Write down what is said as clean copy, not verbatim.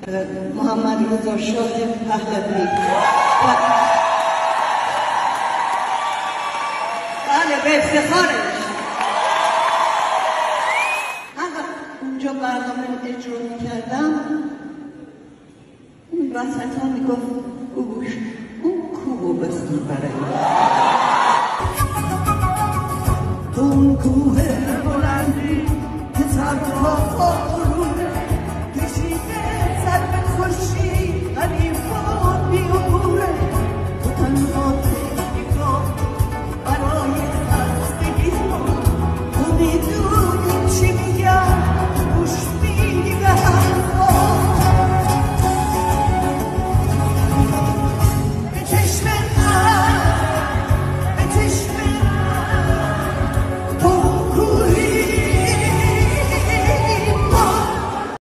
برای محمد رضا شاه پهلوی. بله به افتخارش. اونجا برنامه رو اجرا می‌کردم، اون وسط ها میگفت گوش اون کوه بخون برای اون کوه بلندی که سرها